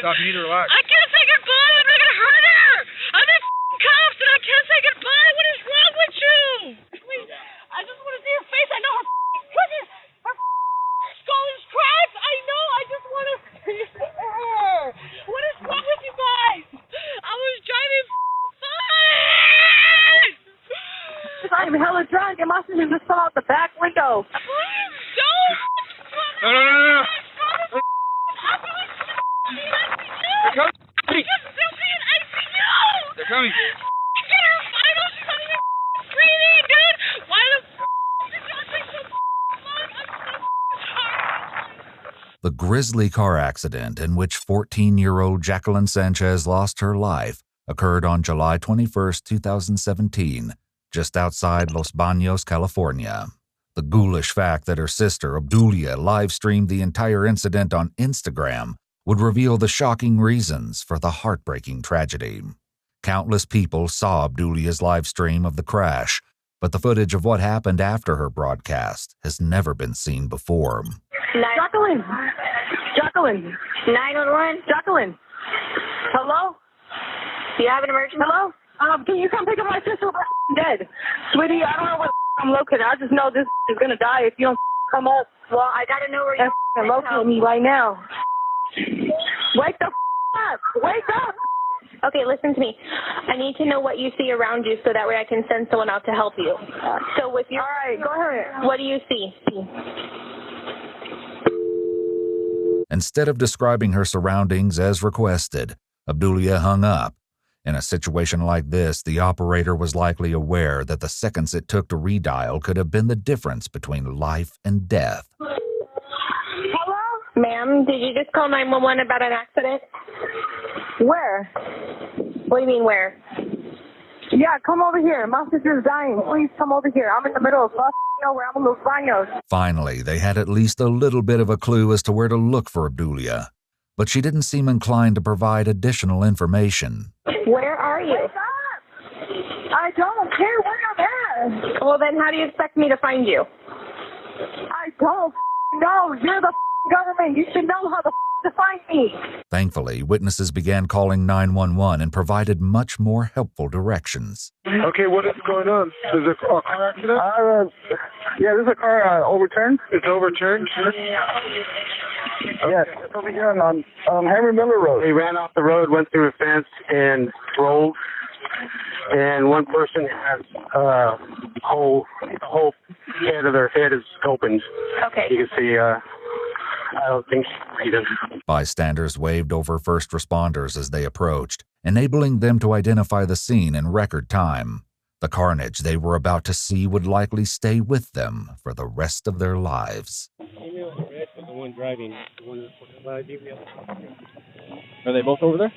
stop. You need to relax. I can't say goodbye. I'm not gonna hurt her. I'm in cuffs and I can't say goodbye. What is wrong with you? Wait, I just want to see her face. I know her skull is cracked. I know. I just want to see her. What is wrong with you guys? I was driving fine. I'm hella drunk and my sister just fell out the back window. Please don't. No. They're coming. They're coming. Get her final. She's not even breathing, dude. Why the did y'all take so long? I'm so sorry. The grisly car accident in which 14-year-old Jacqueline Sanchez lost her life occurred on July 21, 2017, just outside Los Baños, California. The ghoulish fact that her sister, Obdulia, live-streamed the entire incident on Instagram would reveal the shocking reasons for the heartbreaking tragedy. Countless people saw Obdulia's live stream of the crash, but the footage of what happened after her broadcast has never been seen before. Jacqueline! 911. Jacqueline! Hello? Do you have an emergency? Hello? Can you come pick up my sister? We're dead. Sweetie, I don't know where I'm located. I just know this is gonna die if you don't come up. Well, I gotta know where you and locate me right now. Wake the up! Wake up! Okay, listen to me. I need to know what you see around you so that way I can send someone out to help you. So with your... All right, go ahead. What do you see? Instead of describing her surroundings as requested, Obdulia hung up. In a situation like this, the operator was likely aware that the seconds it took to redial could have been the difference between life and death. Hello? Ma'am, did you just call 911 about an accident? Where? What do you mean, where? Yeah, come over here. My sister's dying. Please come over here. I'm in the middle of nowhere. I'm in Los Baños. Finally, they had at least a little bit of a clue as to where to look for Obdulia, but she didn't seem inclined to provide additional information. Where are you? Wake up! I don't care where I'm at. Well, then how do you expect me to find you? I don't know. You're the government. You should know how to find me. Thankfully, witnesses began calling 911 and provided much more helpful directions. Okay, what is going on? Is it a car accident? Yeah, this is a car overturned. It's overturned? Yes, it's over here on Henry Miller Road. They ran off the road, went through a fence, and rolled. And one person has the whole head of their head is opened. Okay. You can see. I don't think she's breathing. Bystanders waved over first responders as they approached, enabling them to identify the scene in record time. The carnage they were about to see would likely stay with them for the rest of their lives. The one driving. Are they both over there?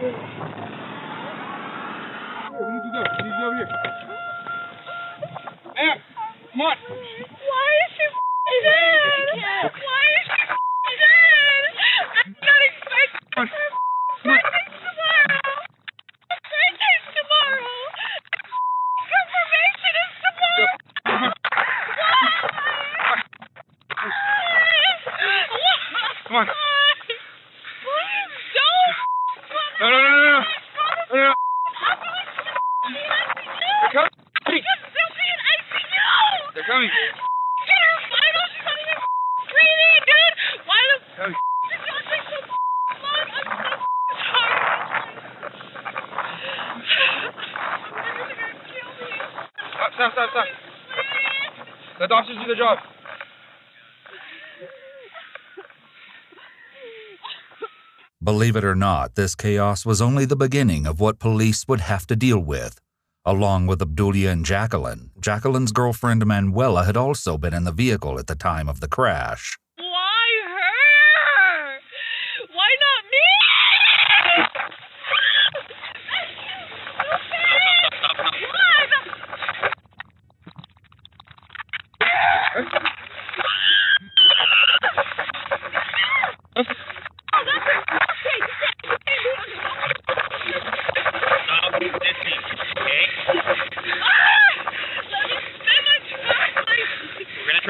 We need to go. We need to go over here. Ma'am, come on. Why is she dead? Why is she dead? I'm not expecting her tomorrow. Surgery's tomorrow. Confirmation is tomorrow. Come on. Please don't. No. They're coming. They're coming. Get her final. She's not even breathing, dude. Why the did y'all take so long? I'm so sorry. They're gonna kill me. Stop. Let the officers do their job. Believe it or not, this chaos was only the beginning of what police would have to deal with. Along with Obdulia and Jacqueline, Jacqueline's girlfriend Manuela had also been in the vehicle at the time of the crash. Why her? Why not me?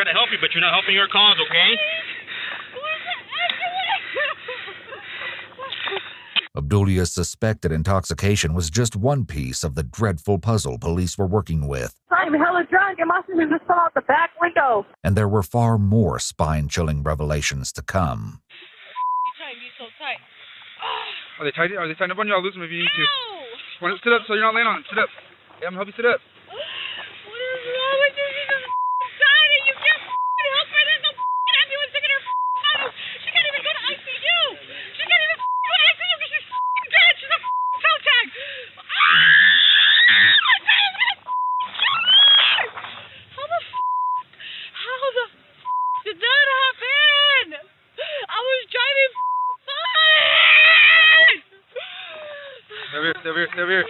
to help you, but you're not helping your cause, okay? Obdulia's suspected intoxication was just one piece of the dreadful puzzle police were working with. I'm hella drunk and my sister just fell out the back window. And there were far more spine-chilling revelations to come. You're so tight. Are they tight? Are they tightened up on you? I'll lose them if you need to. Want to sit up so you're not laying on it. Sit up. Yeah, I'm gonna help you sit up. What is wrong with you? She's just tired and you can't help her. There's no ambulance taking her vitals. She can't even go to ICU. She can't even go to ICU because she's dead. She's a toe tag. How the did that happen? I was driving fine. Stay over here.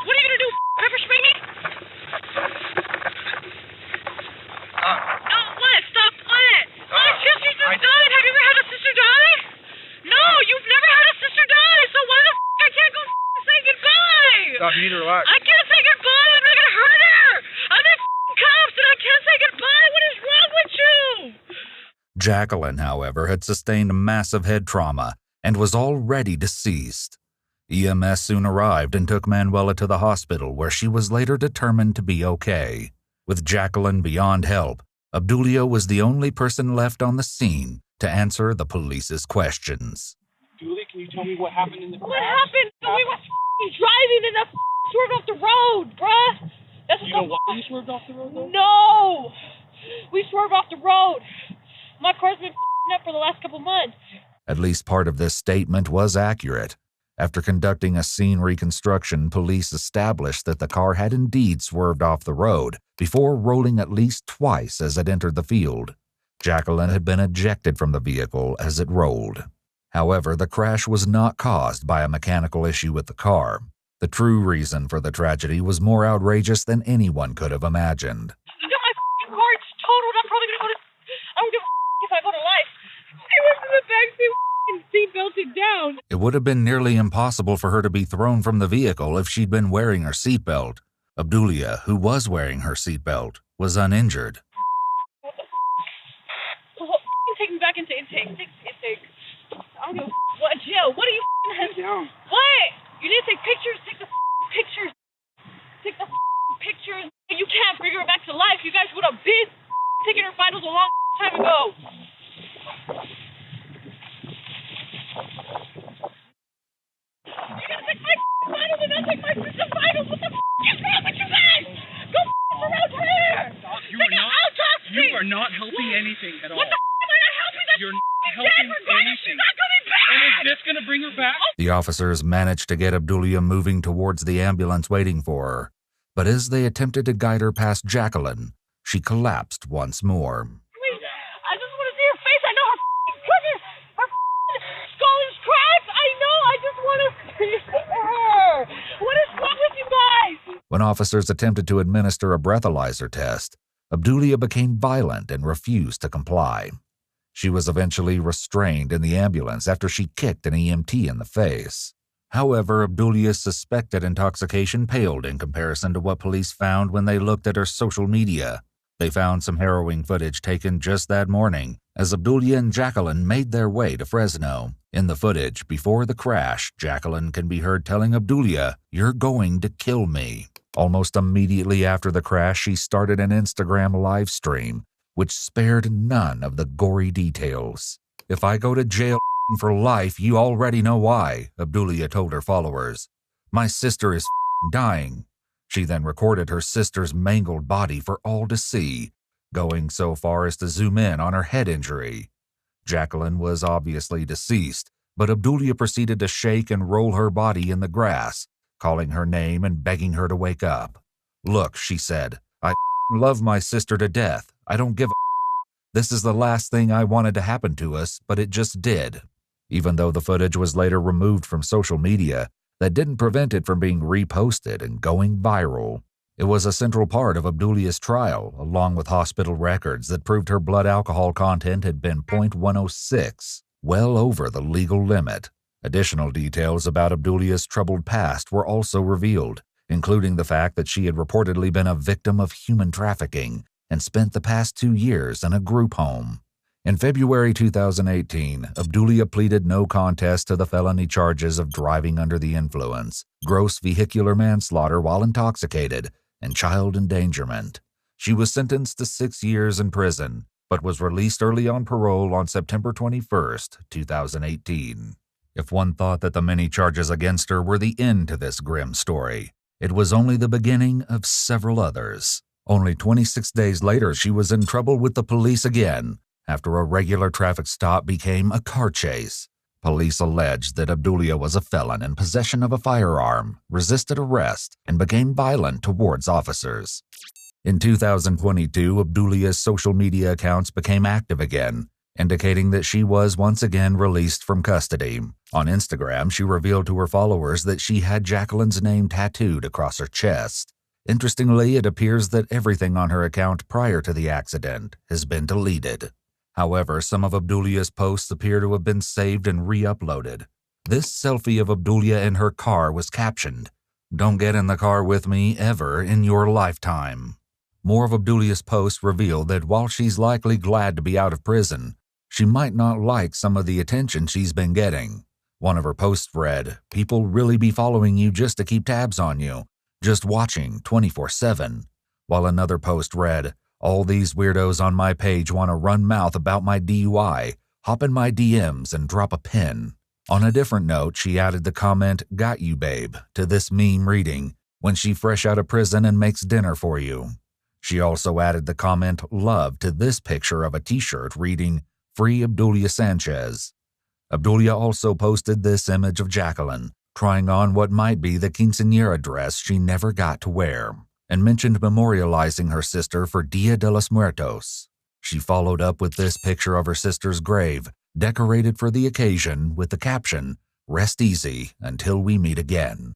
What are you gonna do? Pepper spray me? No, what? Stop what? My sister just died. Have you ever had a sister die? No, you've never had a sister die. So why the I can't go say goodbye? Stop, you need to relax. I can't say goodbye. I'm not gonna hurt her. I'm in cuffs and I can't say goodbye. What is wrong with you? Jacqueline, however, had sustained massive head trauma and was already deceased. EMS soon arrived and took Manuela to the hospital, where she was later determined to be okay. With Jacqueline beyond help, Obdulia was the only person left on the scene to answer the police's questions. Julie, can you tell me what happened in the crash? What happened? We were driving and that swerved off the road, bruh. That's Do you know why you swerved off the road, though? No! We swerved off the road. My car's been up for the last couple months. At least part of this statement was accurate. After conducting a scene reconstruction, police established that the car had indeed swerved off the road before rolling at least twice as it entered the field. Jacqueline had been ejected from the vehicle as it rolled. However, the crash was not caused by a mechanical issue with the car. The true reason for the tragedy was more outrageous than anyone could have imagined. You know, my car is totaled. I'm probably gonna go to. I don't give a if I go to life. She was in the backseat and seatbelted down. It would have been nearly impossible for her to be thrown from the vehicle if she'd been wearing her seatbelt. Obdulia, who was wearing her seatbelt, was uninjured. Take me back into intake. Intake. I don't give a what, Jill? What are you down. What? You need to take pictures. Take the pictures. Take the pictures. You can't bring her back to life. You guys would have been taking her vitals a long time ago. You're gonna take my vitals and not take my sister's vitals. What the is wrong with you guys? Go around here. You are not helping anything at all. What the am I not helping? You're not helping anything. She's not coming back. And is this gonna bring her back? The officers managed to get Obdulia moving towards the ambulance waiting for her, but as they attempted to guide her past Jacqueline, she collapsed once more. I just want to see her face. I know her skull is cracked. I know. I just want to see her. What is wrong with you guys? When officers attempted to administer a breathalyzer test, Obdulia became violent and refused to comply. She was eventually restrained in the ambulance after she kicked an EMT in the face. However, Obdulia's suspected intoxication paled in comparison to what police found when they looked at her social media. They found some harrowing footage taken just that morning as Obdulia and Jacqueline made their way to Fresno. In the footage, before the crash, Jacqueline can be heard telling Obdulia, "You're going to kill me." Almost immediately after the crash, she started an Instagram live stream, which spared none of the gory details. "If I go to jail for life, you already know why," Obdulia told her followers. "My sister is dying." She then recorded her sister's mangled body for all to see, going so far as to zoom in on her head injury. Jacqueline was obviously deceased, but Obdulia proceeded to shake and roll her body in the grass, calling her name and begging her to wake up. "Look," she said, "I love my sister to death. I don't give a This is the last thing I wanted to happen to us, but it just did." Even though the footage was later removed from social media, that didn't prevent it from being reposted and going viral. It was a central part of Obdulia's trial, along with hospital records that proved her blood alcohol content had been .106, well over the legal limit. Additional details about Abdulia's troubled past were also revealed, including the fact that she had reportedly been a victim of human trafficking and spent the past 2 years in a group home. In February 2018, Abdulia pleaded no contest to the felony charges of driving under the influence, gross vehicular manslaughter while intoxicated, and child endangerment. She was sentenced to 6 years in prison, but was released early on parole on September 21, 2018. If one thought that the many charges against her were the end to this grim story, it was only the beginning of several others. Only 26 days later, she was in trouble with the police again, after a regular traffic stop became a car chase. Police alleged that Abdulia was a felon in possession of a firearm, resisted arrest, and became violent towards officers. In 2022, Abdulia's social media accounts became active again, indicating that she was once again released from custody. On Instagram, she revealed to her followers that she had Jacqueline's name tattooed across her chest. Interestingly, it appears that everything on her account prior to the accident has been deleted. However, some of Abdulia's posts appear to have been saved and re-uploaded. This selfie of Abdulia in her car was captioned, "Don't get in the car with me ever in your lifetime." More of Abdulia's posts reveal that while she's likely glad to be out of prison, she might not like some of the attention she's been getting. One of her posts read, "People really be following you just to keep tabs on you, just watching 24/7. While another post read, "All these weirdos on my page want to run mouth about my DUI, hop in my DMs and drop a pin." On a different note, she added the comment, "Got you, babe," to this meme reading, "When she fresh out of prison and makes dinner for you." She also added the comment, "Love," to this picture of a t-shirt reading, "Free Abdulia Sanchez." Abdulia also posted this image of Jacqueline, trying on what might be the quinceañera dress she never got to wear, and mentioned memorializing her sister for Dia de los Muertos. She followed up with this picture of her sister's grave, decorated for the occasion with the caption, "Rest easy until we meet again."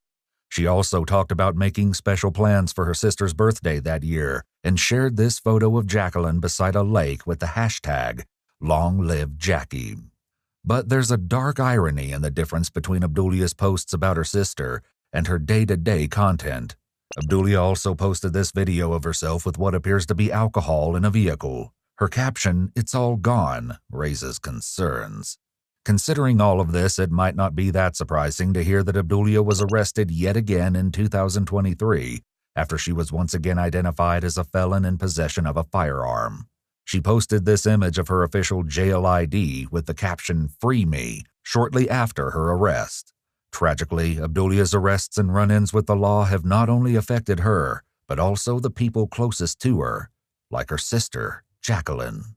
She also talked about making special plans for her sister's birthday that year and shared this photo of Jacqueline beside a lake with the hashtag, "Long Live Jackie." But there's a dark irony in the difference between Abdulia's posts about her sister and her day-to-day content. Abdulia also posted this video of herself with what appears to be alcohol in a vehicle. Her caption, "It's all gone," raises concerns. Considering all of this, it might not be that surprising to hear that Abdulia was arrested yet again in 2023 after she was once again identified as a felon in possession of a firearm. She posted this image of her official jail ID with the caption, "Free me," shortly after her arrest. Tragically, Abdulia's arrests and run-ins with the law have not only affected her, but also the people closest to her, like her sister, Jacqueline.